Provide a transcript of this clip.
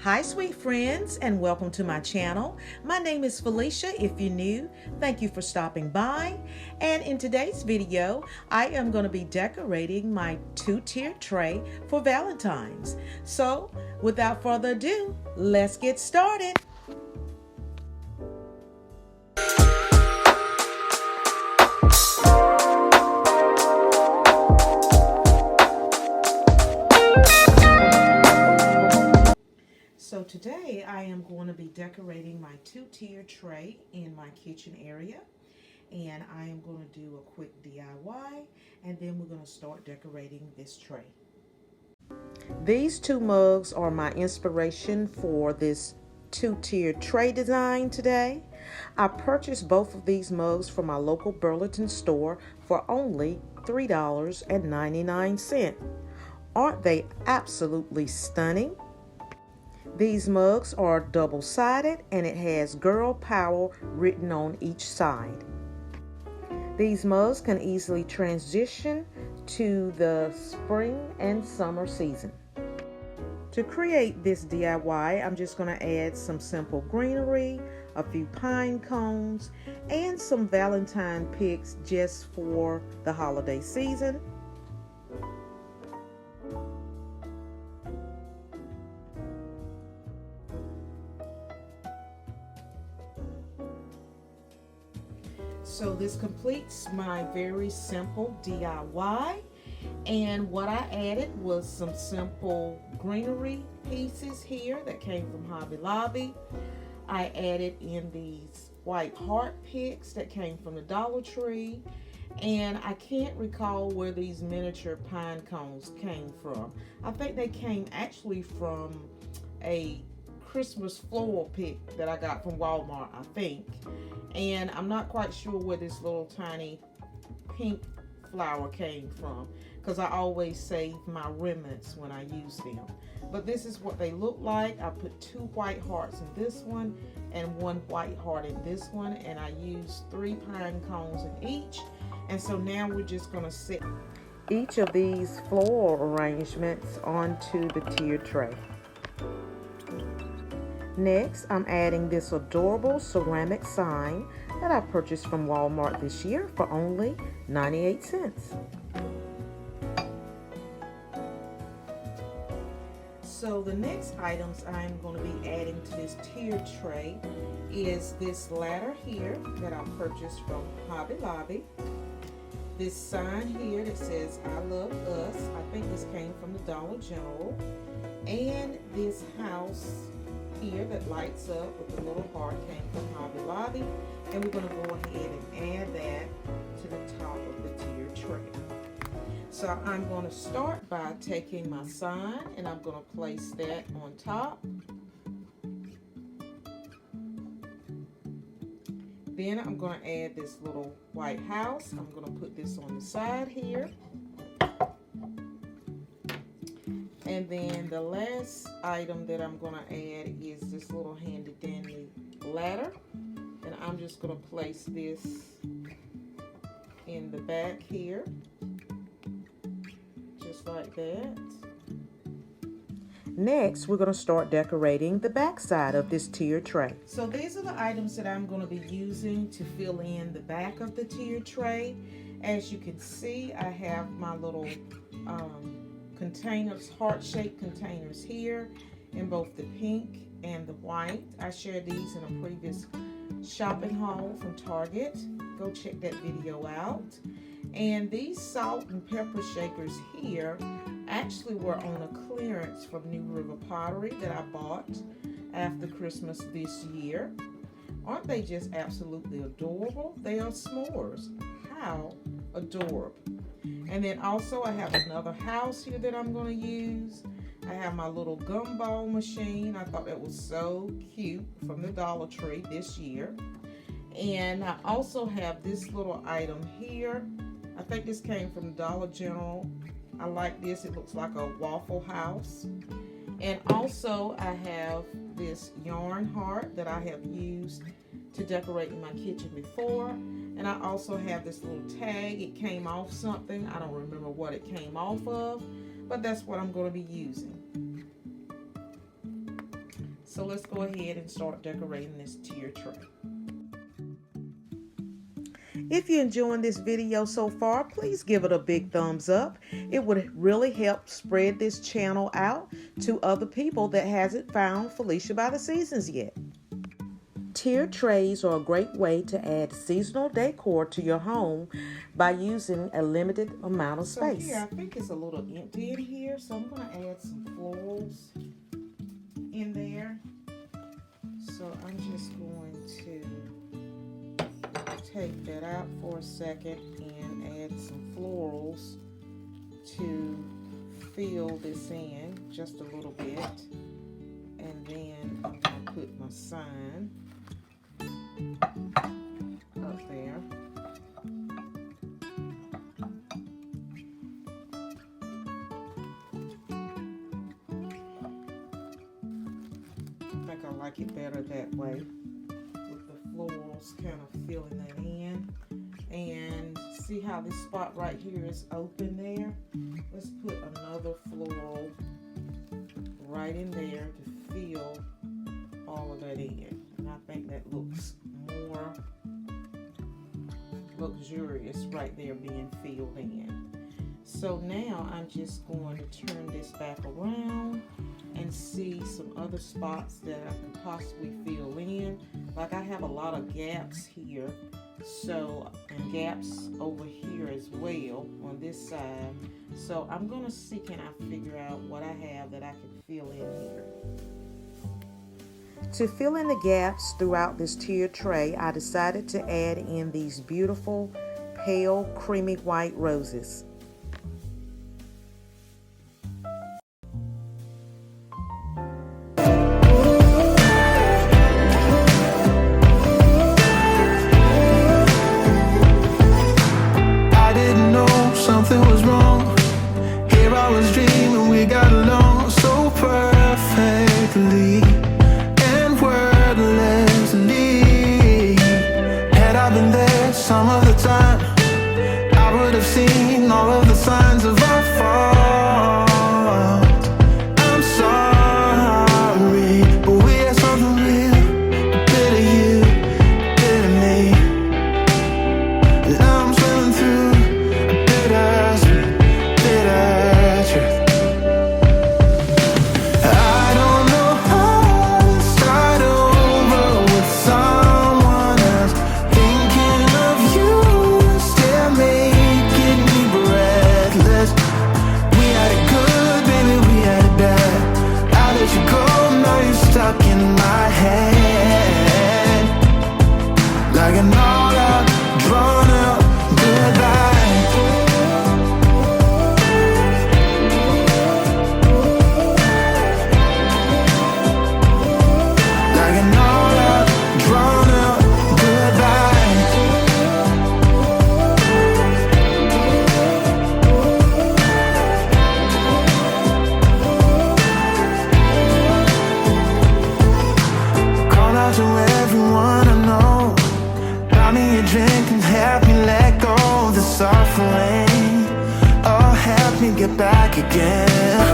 Hi sweet friends, and welcome to my channel. My name is Felicia. If you're new, thank you for stopping by. And in today's video, I am going to be decorating my two-tiered tray for Valentine's. So without further ado, let's get started. So today I am going to be decorating my two-tiered tray in my kitchen area, and I am going to do a quick DIY, and then we're going to start decorating this tray. These two mugs are my inspiration for this two-tiered tray design today. I purchased both of these mugs from my local Burlington store for only $3.99. Aren't they absolutely stunning? These mugs are double-sided and it has Girl Power written on each side. These mugs can easily transition to the spring and summer season. To create this DIY, I'm just going to add some simple greenery, a few pine cones, and some Valentine picks just for the holiday season. So this completes my very simple DIY, and what I added was some simple greenery pieces here that came from Hobby Lobby. I added in these white heart picks that came from the Dollar Tree, and I can't recall where these miniature pine cones came from. I think they came actually from a Christmas floral pick that I got from Walmart, I think. And I'm not quite sure where this little tiny pink flower came from, because I always save my remnants when I use them. But this is what they look like. I put 2 white hearts in this one and 1 white heart in this one, and I used 3 pine cones in each. And so now we're just going to set each of these floral arrangements onto the tiered tray. Next, I'm adding this adorable ceramic sign that I purchased from Walmart this year for only 98 cents. So the next items I'm going to be adding to this tiered tray is this ladder here that I purchased from Hobby Lobby. This sign here that says I love us. I think this came from the Dollar General. And this house here that lights up with the little heart came from Hobby Lobby, and we're going to go ahead and add that to the top of the tiered tray. So I'm going to start by taking my sign and I'm going to place that on top. Then I'm going to add this little white house. I'm going to put this on the side here. And then the last item that I'm going to add is this little handy dandy ladder. And I'm just going to place this in the back here. Just like that. Next, we're going to start decorating the back side of this tiered tray. So these are the items that I'm going to be using to fill in the back of the tiered tray. As you can see, I have my little containers, heart-shaped containers here in both the pink and the white. I shared these in a previous shopping haul from Target. Go check that video out. And these salt and pepper shakers here actually were on a clearance from New River Pottery that I bought after Christmas this year. Aren't they just absolutely adorable? They are s'mores. How adorable. And then also I have another house here that I'm going to use. I have my little gumball machine. I thought that was so cute from the Dollar Tree this year. And I also have this little item here. I think this came from Dollar General. I like this. It looks like a Waffle House. And also I have this yarn heart that I have used to decorate in my kitchen before. And I also have this little tag. It came off something. I don't remember what it came off of, but that's what I'm going to be using. So let's go ahead and start decorating this tier tray. If you're enjoying this video so far, please give it a big thumbs up. It would really help spread this channel out to other people that hasn't found Felicia by the Seasons yet. Tiered trays are a great way to add seasonal decor to your home by using a limited amount of space. So here, I think it's a little empty in here, so I'm going to add some florals in there. So I'm just going to take that out for a second and add some florals to fill this in just a little bit. And then I'm going to put my sign up there. I think I like it better that way, with the florals kind of filling that in. And see how this spot right here is open there? Let's put another floral right in there to fill all of that in. And I think that looks more luxurious right there being filled in. So now I'm just going to turn this back around and see some other spots that I could possibly fill in. Like I have a lot of gaps here, so, and gaps over here as well on this side. So I'm gonna see, can I figure out what I have that I can fill in here. To fill in the gaps throughout this tiered tray, I decided to add in these beautiful pale creamy white roses. I didn't know something was wrong. Here I was dreaming we got along so perfectly. Had I been there some of the time, I would have seen all of the signs of our fault. I'm sorry, but we had something real, a bit of you, a bit of me. And now I'm swimming through a bittersweet, bitter truth. I don't know how to start over with someone else. Thinking of you still making me breathless. We had it good, baby, we had it bad. I let you go, now you're stuck in my head, like an all out, drawn out goodbye. Like an all out, drawn out goodbye. Call out to everyone I know, buy me a drink and help me let go of the suffering. Oh, help me get back again.